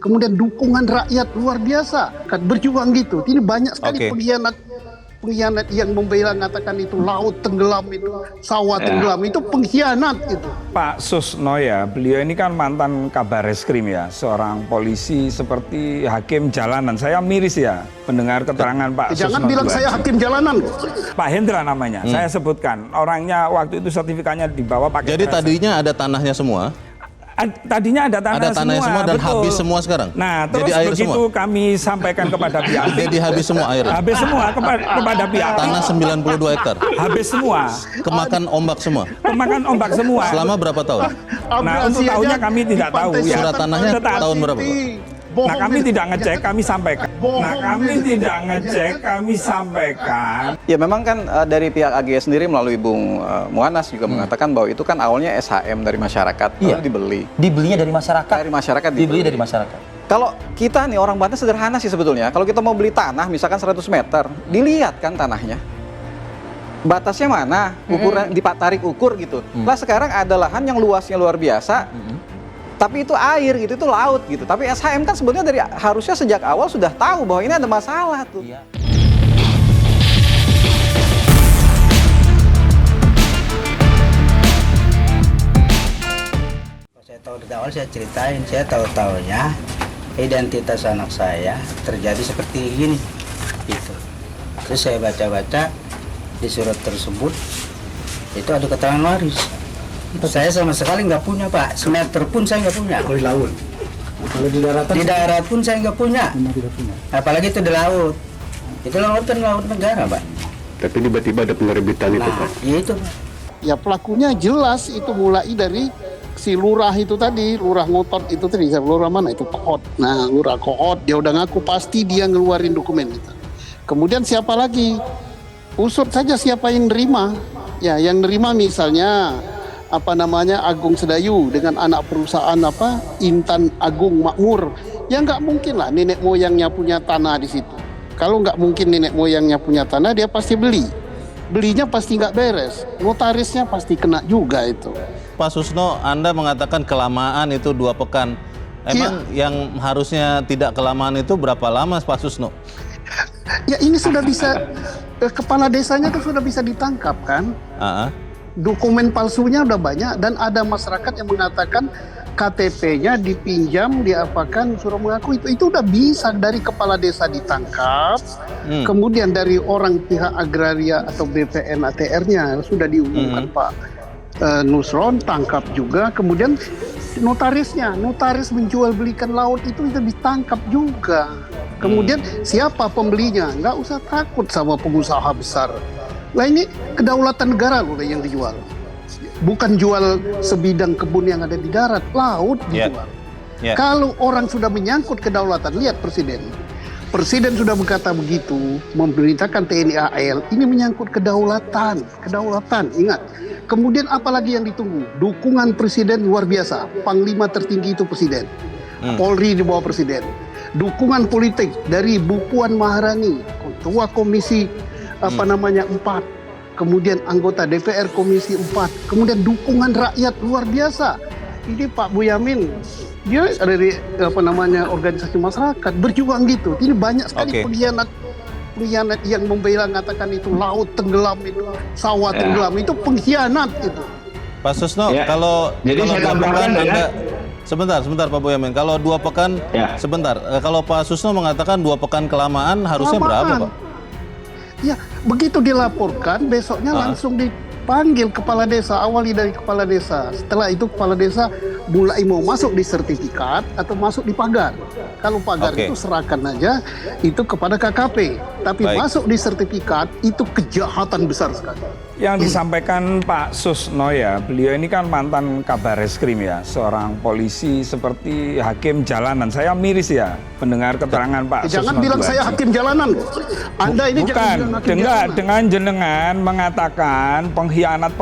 Kemudian dukungan rakyat luar biasa, kan berjuang gitu. Ini banyak sekali pengkhianat yang membela, mengatakan itu laut tenggelam, itu sawah tenggelam, itu pengkhianat itu. Pak Susno ya, beliau ini kan mantan kabar reskrim ya, seorang polisi seperti hakim jalanan. Saya miris ya mendengar keterangan Pak Susno. Jangan bilang saya hakim jalanan. Pak Hendra namanya, saya sebutkan. Orangnya waktu itu sertifikatnya dibawa pakai. Jadi tadinya ada tanahnya semua? Tadinya ada tanahnya semua dan betul. habis semua sekarang. Nah, terus jadi air begitu semua? kami sampaikan kepada pihak. Jadi habis semua air. Habis semua kepada pihak. Tanah 92 hektar. Habis semua. Kemakan ombak semua. Kemakan ombak semua. Selama berapa tahun? Nah, untuk tahunnya kami tidak tahu ya. Surat tanahnya tahun berapa, Pak? Nah, kami tidak ngecek, kami sampaikan. Nah, kami tidak ngecek, kami sampaikan. Ya memang kan dari pihak AGS sendiri melalui Bung Muanas juga mengatakan bahwa itu kan awalnya SHM dari masyarakat, lalu dibeli. Dibelinya dari masyarakat. Dari masyarakat Dibeli dari masyarakat. Kalau kita nih orang Banten sederhana sih sebetulnya. Kalau kita mau beli tanah misalkan 100 meter, dilihat kan tanahnya. Batasnya mana? Ukuran tarik ukur gitu. Lah sekarang ada lahan yang luasnya luar biasa. Tapi itu air gitu, itu laut gitu. Tapi SHM kan sebenarnya harusnya sejak awal sudah tahu bahwa ini ada masalah tuh. Iya. Saya tahu dari awal, saya ceritain, saya tahu-tahunya identitas anak saya terjadi seperti ini, gitu. Terus saya baca-baca di surat tersebut itu ada keterangan waris. Saya sama sekali nggak punya, Pak. Semeter pun saya nggak punya. Kalau di laut, kalau di daratan? Di darat pun saya nggak punya. Tidak punya. Apalagi itu di laut. Itu laut kan laut negara, Pak. Tapi tiba-tiba ada penerbitan itu, Pak. Iya itu, Pak. Ya pelakunya jelas itu mulai dari si lurah itu tadi, lurah ngotot itu tadi, lurah mana itu Koot. Nah, lurah Koot dia udah ngaku pasti dia ngeluarin dokumen itu. Kemudian siapa lagi? Usut saja siapa yang nerima. Ya, yang nerima misalnya Agung Sedayu dengan anak perusahaan Intan Agung Makmur. Ya nggak mungkin lah nenek moyangnya punya tanah di situ. Kalau nggak mungkin nenek moyangnya punya tanah, dia pasti beli. Belinya pasti nggak beres, notarisnya pasti kena juga itu. Pak Susno, Anda mengatakan kelamaan itu 2 pekan. Emang yang harusnya tidak kelamaan itu berapa lama, Pak Susno? Ya ini sudah bisa, kepala desanya tuh sudah bisa ditangkap kan? Dokumen palsunya udah banyak dan ada masyarakat yang mengatakan KTP-nya dipinjam, diapakan, suruh mengaku itu udah bisa dari kepala desa ditangkap, kemudian dari orang pihak agraria atau BPN ATR-nya sudah diumumkan Pak Nusron, tangkap juga, kemudian notaris menjual belikan laut itu ditangkap juga. Kemudian siapa pembelinya? Nggak usah takut sama pengusaha besar. Lah ini kedaulatan negara loh yang dijual. Bukan jual sebidang kebun yang ada di darat, laut dijual. Kalau orang sudah menyangkut kedaulatan, lihat Presiden. Presiden sudah berkata begitu, memerintahkan TNI AL, ini menyangkut kedaulatan, ingat. Kemudian apalagi yang ditunggu? Dukungan Presiden luar biasa, Panglima tertinggi itu Presiden. Polri di bawah Presiden. Dukungan politik dari Bu Puan Maharani, Ketua Komisi 4, kemudian anggota DPR Komisi 4, kemudian dukungan rakyat luar biasa. Ini Pak Boyamin, dia dari organisasi masyarakat berjuang gitu. Ini banyak sekali pengkhianat yang membela, mengatakan itu laut tenggelam, itu sawah tenggelam, itu pengkhianat itu. Pak Susno, kalau 2 pekan Anda sebentar Pak Boyamin, kalau 2 pekan sebentar, kalau Pak Susno mengatakan 2 pekan kelamaan, harusnya berapa, Pak? Ya, begitu dilaporkan, besoknya langsung dipanggil kepala desa, awali dari kepala desa. Setelah itu kepala desa mulai mau masuk di sertifikat atau masuk di pagar. Kalau pagar itu serahkan aja itu kepada KKP. Tapi masuk di sertifikat itu kejahatan besar sekali. Yang disampaikan Pak Susno ya, beliau ini kan mantan kabar reskrim ya, seorang polisi seperti hakim jalanan. Saya miris ya mendengar keterangan Pak Susno. Jangan bilang saya hakim jalanan. Anda ini bukan, dengan jenengan mengatakan pengkhianat.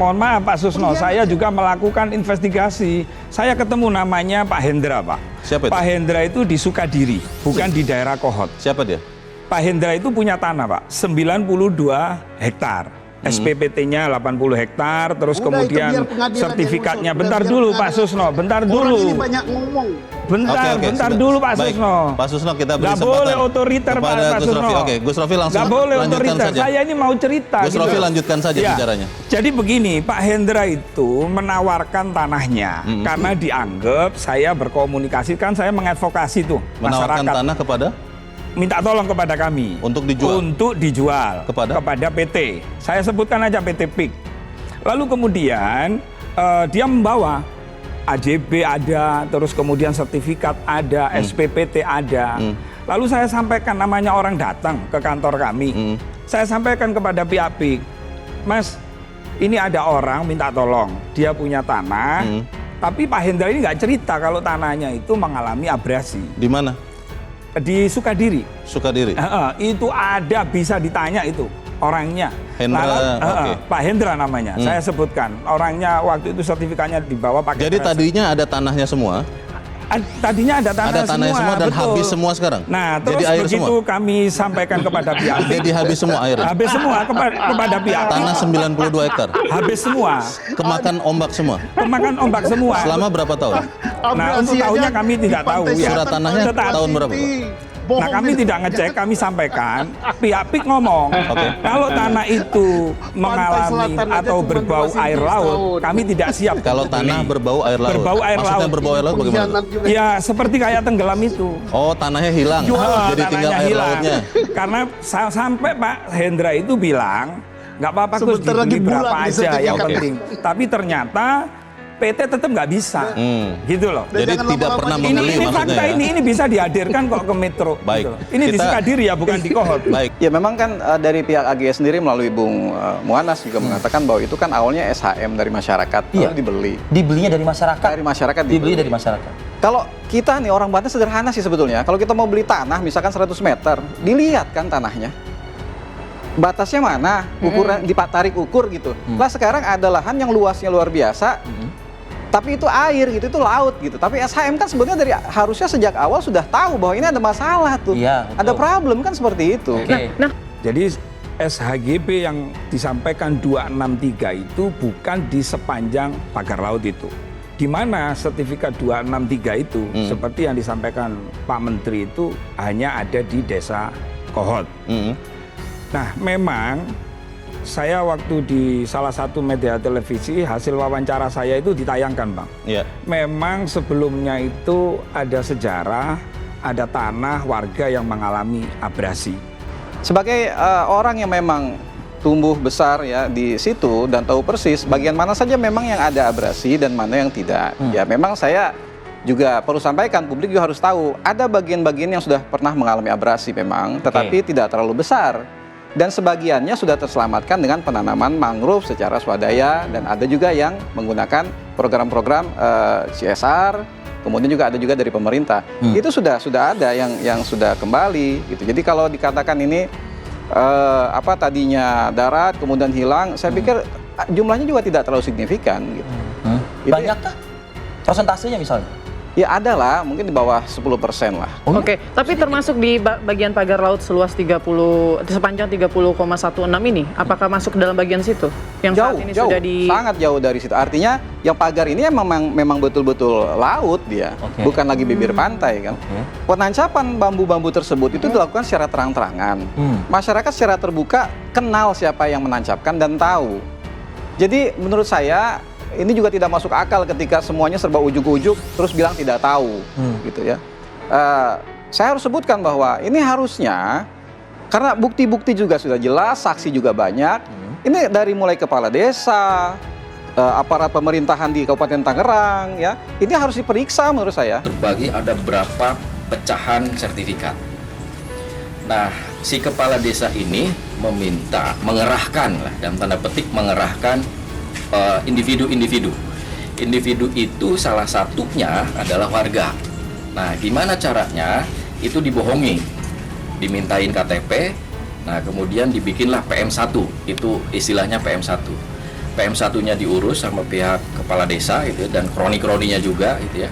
Mohon maaf Pak Susno, saya juga melakukan investigasi. Saya ketemu namanya Pak Hendra, Pak. Siapa itu? Pak Hendra itu di Sukadiri, bukan di daerah Koot. Siapa dia? Pak Hendra itu punya tanah, Pak, 92 hektar. SPPT-nya 80 hektar, terus kemudian sertifikatnya. Bentar dulu Pak Susno, bentar dulu. Orang ini banyak ngomong. Bentar dulu Pak Baik, Susno. Pak Susno, kita beri Nggak kesempatan boleh otoriter kepada Pak Gus Rofi. Susno. Oke, Gus Rofi langsung Nggak boleh lanjutkan otoriter. saja. Saya ini mau cerita. Gus Rofi lanjutkan saja Ya. bicaranya. Jadi begini, Pak Hendra itu menawarkan tanahnya karena dianggap saya berkomunikasi, kan saya mengadvokasi tuh Menawarkan masyarakat. tanah kepada Minta tolong kepada kami untuk dijual. untuk dijual Kepada PT. Saya sebutkan aja PT PIK. Lalu kemudian dia membawa AJB ada, terus kemudian sertifikat ada, SPPT ada. Lalu saya sampaikan, namanya orang datang ke kantor kami. Saya sampaikan kepada pihak PIK, Mas, ini ada orang minta tolong, dia punya tanah, tapi Pak Hendra ini nggak cerita kalau tanahnya itu mengalami abrasi. Di mana? Di Sukadiri. Sukadiri. Itu ada, bisa ditanya itu orangnya. Hendra, oke. Pak Hendra namanya, saya sebutkan. Orangnya waktu itu sertifikatnya dibawa pakai. Jadi tadinya ada tanahnya semua? Tadinya ada tanah tanahnya semua dan betul. habis semua sekarang? Nah, terus jadi air begitu semua? kami sampaikan kepada pihak. Jadi habis semua air? Habis semua kepada pihak. Tanah 92 hektar? Habis semua. Kemakan ombak semua? Kemakan ombak semua. Selama berapa tahun? Nah, untuk tahunnya kami tidak tahu ya. Surat tanahnya tahun berapa? Nah, kami tidak ngecek, kami sampaikan, pihak PIK ngomong, kalau tanah itu mengalami atau berbau air laut, kami tidak siap. Kalau tanah berbau air laut? Berbau air Maksudnya laut. berbau air laut bagaimana? Ya, seperti kayak tenggelam itu. Oh, tanahnya hilang, jadi tinggal Tanahnya air hilang. lautnya. Karena sampai Pak Hendra itu bilang, nggak apa-apa Gus, Sebentar lagi dibeli berapa bulan di aja yang sertifikat. penting. Tapi ternyata PT tetap nggak bisa, gitu loh. Jadi tidak pernah membeli Ini maksudnya fakta, ya? ini bisa dihadirkan kok ke Metro. Baik. gitu loh. Ini di Kita- Sukadiri ya, bukan di Kohot. Baik. Ya memang kan dari pihak AGS sendiri melalui Bung Muanas juga mengatakan bahwa itu kan awalnya SHM dari masyarakat, Iya. lalu dibeli. Dibelinya dari masyarakat. Dari masyarakat Dibeli dari masyarakat. Kalau kita nih orang Banten sederhana sih sebetulnya. Kalau kita mau beli tanah misalkan 100 meter, dilihat kan tanahnya. Batasnya mana, ukuran tarik ukur gitu. Lah sekarang ada lahan yang luasnya luar biasa. Tapi itu air gitu, itu laut gitu. Tapi SHM kan sebenarnya harusnya sejak awal sudah tahu bahwa ini ada masalah tuh. Iya, betul. Ada problem kan seperti itu. Oke. Jadi SHGB yang disampaikan 263 itu bukan di sepanjang pagar laut itu. Di mana sertifikat 263 itu, seperti yang disampaikan Pak Menteri itu hanya ada di desa Kohot. Nah, memang saya waktu di salah satu media televisi, hasil wawancara saya itu ditayangkan, Bang. Iya. Memang sebelumnya itu ada sejarah, ada tanah warga yang mengalami abrasi. Sebagai orang yang memang tumbuh besar ya di situ dan tahu persis bagian mana saja memang yang ada abrasi dan mana yang tidak. Ya memang saya juga perlu sampaikan, publik juga harus tahu ada bagian-bagian yang sudah pernah mengalami abrasi memang, tetapi tidak terlalu besar. Dan sebagiannya sudah terselamatkan dengan penanaman mangrove secara swadaya, dan ada juga yang menggunakan program-program CSR, kemudian juga ada juga dari pemerintah. Itu sudah ada yang sudah kembali gitu. Jadi kalau dikatakan ini tadinya darat kemudian hilang, saya pikir jumlahnya juga tidak terlalu signifikan gitu. Banyakkah persentasenya misalnya? Ya ada lah, mungkin di bawah 10% lah. Oke, tapi termasuk di bagian pagar laut seluas sepanjang 30,16 ini, apakah masuk dalam bagian situ? Yang saat ini sudah sangat jauh dari situ. Artinya yang pagar ini memang betul-betul laut dia, bukan lagi bibir pantai kan. Penancapan bambu-bambu tersebut itu dilakukan secara terang-terangan. Masyarakat secara terbuka kenal siapa yang menancapkan dan tahu. Jadi menurut saya ini juga tidak masuk akal ketika semuanya serba ujuk-ujuk terus bilang tidak tahu, gitu ya. Saya harus sebutkan bahwa ini harusnya karena bukti-bukti juga sudah jelas, saksi juga banyak. Ini dari mulai kepala desa, aparat pemerintahan di Kabupaten Tangerang, ya, ini harus diperiksa menurut saya. Terbagi ada berapa pecahan sertifikat. Nah, si kepala desa ini mengerahkan lah, dalam tanda petik mengerahkan individu-individu. Individu itu salah satunya adalah warga. Nah, gimana caranya? Itu dibohongi, dimintain KTP. Nah, kemudian dibikinlah PM1. Itu istilahnya PM1. PM1-nya diurus sama pihak kepala desa gitu, dan kroni-kroninya juga gitu ya.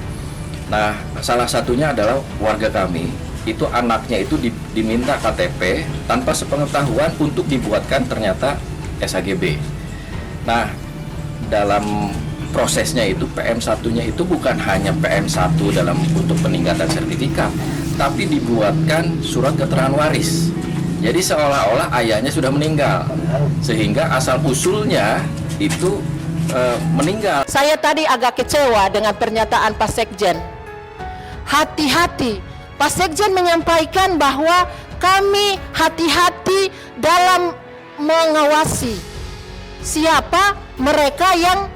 Nah, salah satunya adalah warga kami. Itu anaknya itu diminta KTP tanpa sepengetahuan untuk dibuatkan ternyata SHGB. Nah, dalam prosesnya itu PM1-nya itu bukan hanya PM1 dalam untuk peningkatan sertifikat, tapi dibuatkan surat keterangan waris. Jadi seolah-olah ayahnya sudah meninggal, sehingga asal usulnya itu meninggal. Saya tadi agak kecewa dengan pernyataan Pak Sekjen. Hati-hati, Pak Sekjen menyampaikan bahwa kami hati-hati dalam mengawasi siapa mereka yang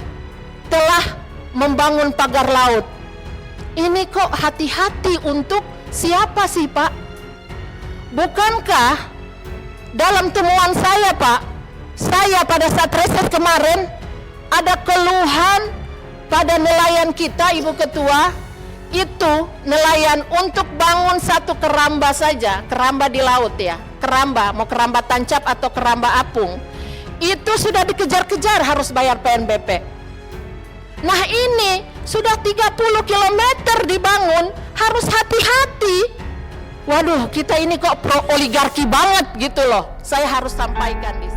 telah membangun pagar laut. Ini kok hati-hati untuk siapa sih, Pak? Bukankah dalam temuan saya, Pak, saya pada saat reses kemarin ada keluhan pada nelayan kita, Ibu Ketua, itu nelayan untuk bangun satu keramba saja, keramba di laut ya, keramba, mau keramba tancap atau keramba apung, itu sudah dikejar-kejar harus bayar PNBP. Nah ini sudah 30 km dibangun, harus hati-hati. Waduh, kita ini kok pro oligarki banget gitu loh. Saya harus sampaikan di